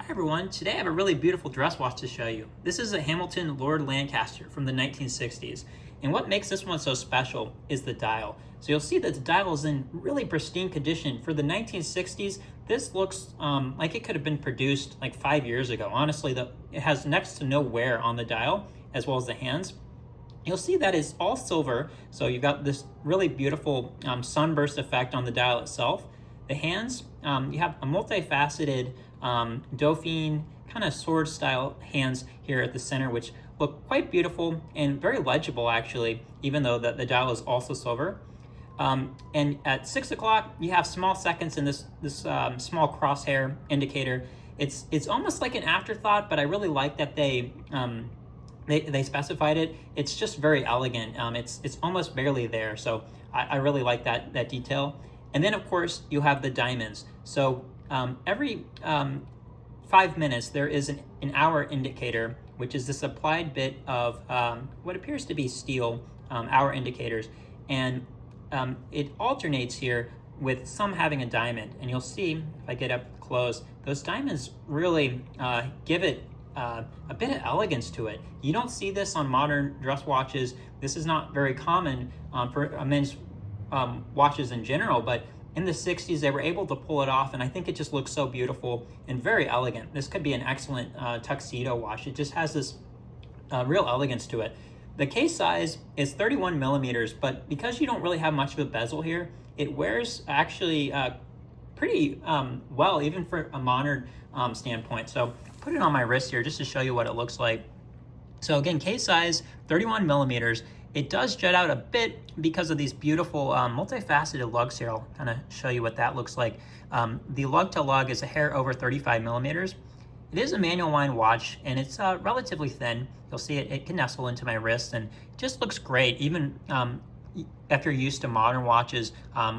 Hi everyone, today I have a really beautiful dress watch to show you. This is a Hamilton Lord Lancaster from the 1960s. And what makes this one so special is the dial. So you'll see that the dial is in really pristine condition. For the 1960s, this looks like it could have been produced like 5 years ago. Honestly, it has next to no wear on the dial, as well as the hands. You'll see that it's all silver, so you've got this really beautiful sunburst effect on the dial itself. The hands, you have a multifaceted dauphine kind of sword style hands here at the center, which look quite beautiful and very legible actually, even though the dial is also silver. And at 6 o'clock, you have small seconds in this small crosshair indicator. It's almost like an afterthought, but I really like that they specified it. It's just very elegant. It's almost barely there, so I really like that detail. And then of course you have the diamonds. So every 5 minutes there is an hour indicator, which is this applied bit of what appears to be steel hour indicators, and it alternates here with some having a diamond. And you'll see if I get up close, those diamonds really give it a bit of elegance to it. You don't see this on modern dress watches. This is not very common for men's watches in general, but in the 60s they were able to pull it off, and I think it just looks so beautiful and very elegant. This could be an excellent tuxedo watch. It just has this real elegance to it. The case size is 31 millimeters, but because you don't really have much of a bezel here, it wears actually pretty well, even for a modern standpoint. So put it on my wrist here just to show you what it looks like. So again, case size 31 millimeters. It does jet out a bit because of these beautiful multifaceted lugs here. I'll kind of show you what that looks like. The lug to lug is a hair over 35 millimeters. It is a manual wind watch, and it's relatively thin. You'll see it can nestle into my wrist, and it just looks great. Even if you're used to modern watches,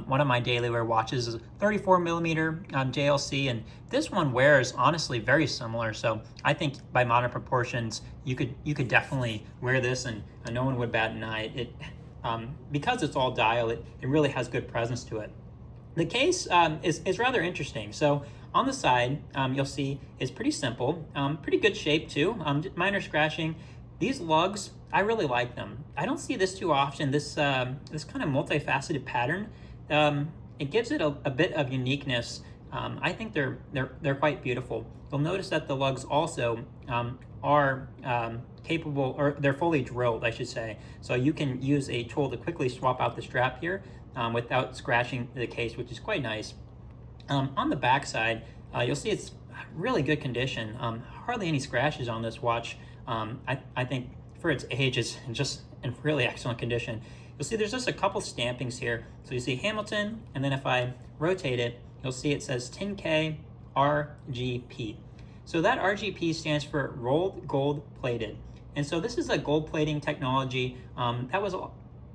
one of my daily wear watches is a 34 millimeter JLC, and this one wears honestly very similar. So I think by modern proportions, you could definitely wear this, and no one would bat an eye. Because it's all dial, it really has good presence to it. The case is rather interesting. So on the side, you'll see is pretty simple, pretty good shape too, minor scratching. These lugs, I really like them. I don't see this too often, this kind of multifaceted pattern. It gives it a bit of uniqueness. I think they're quite beautiful. You'll notice that the lugs also are capable, or they're fully drilled, I should say. So you can use a tool to quickly swap out the strap here without scratching the case, which is quite nice. On the back side, you'll see it's really good condition. Hardly any scratches on this watch. I think for its age, it's just in really excellent condition. You'll see there's just a couple stampings here. So you see Hamilton, and then if I rotate it, you'll see it says 10K RGP. So that RGP stands for rolled gold plated. And so this is a gold plating technology that was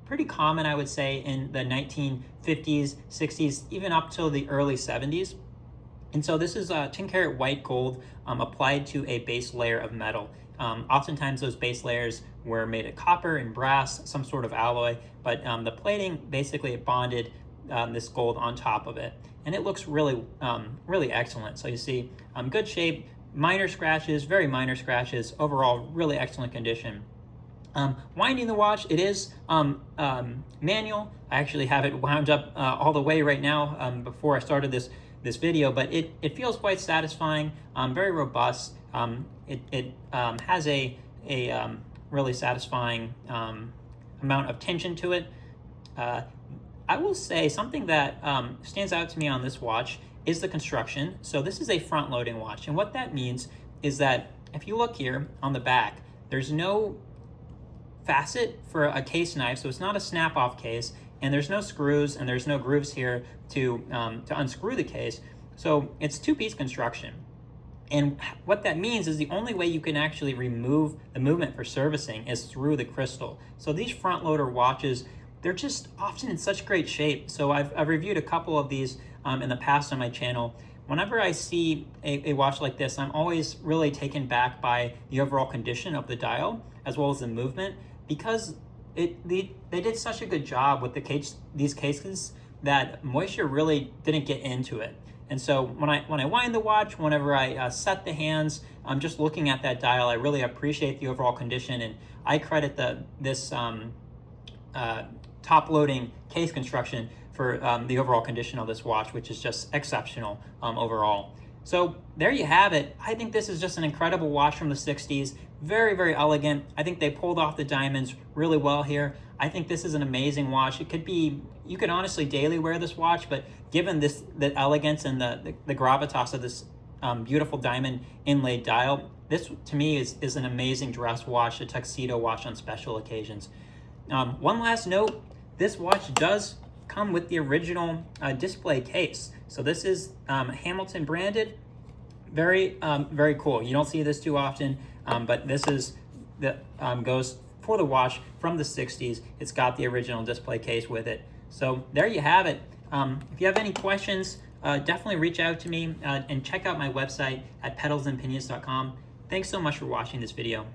pretty common, I would say, in the 1950s, 60s, even up till the early 70s. And so this is 10 karat white gold applied to a base layer of metal. Oftentimes those base layers were made of copper and brass, some sort of alloy, but the plating, basically it bonded this gold on top of it. And it looks really, really excellent. So you see good shape, minor scratches, very minor scratches, overall really excellent condition. Winding the watch, it is manual. I actually have it wound up all the way right now before I started this video, but it feels quite satisfying, very robust. It has a really satisfying amount of tension to it. I will say something that stands out to me on this watch is the construction. So this is a front-loading watch, and what that means is that if you look here on the back, there's no facet for a case knife, so it's not a snap-off case, and there's no screws and there's no grooves here to unscrew the case. So it's two-piece construction. And what that means is the only way you can actually remove the movement for servicing is through the crystal. So these front loader watches, they're just often in such great shape. So I've reviewed a couple of these in the past on my channel. Whenever I see a watch like this, I'm always really taken back by the overall condition of the dial as well as the movement, because they did such a good job with these cases that moisture really didn't get into it. And so when I wind the watch, whenever I set the hands, I'm just looking at that dial. I really appreciate the overall condition, and I credit this top-loading case construction for the overall condition of this watch, which is just exceptional overall. So there you have it. I think this is just an incredible watch from the 60s. Very, very elegant. I think they pulled off the diamonds really well here. I think this is an amazing watch. It could be, you could honestly daily wear this watch, but given the elegance and the gravitas of this beautiful diamond inlaid dial, this to me is an amazing dress watch, a tuxedo watch on special occasions. One last note, this watch does come with the original display case. So this is Hamilton branded. Very, very cool. You don't see this too often, but this is that goes for the watch from the 60s. It's got the original display case with it. So there you have it. If you have any questions, definitely reach out to me and check out my website at pedalsandpinions.com. Thanks so much for watching this video.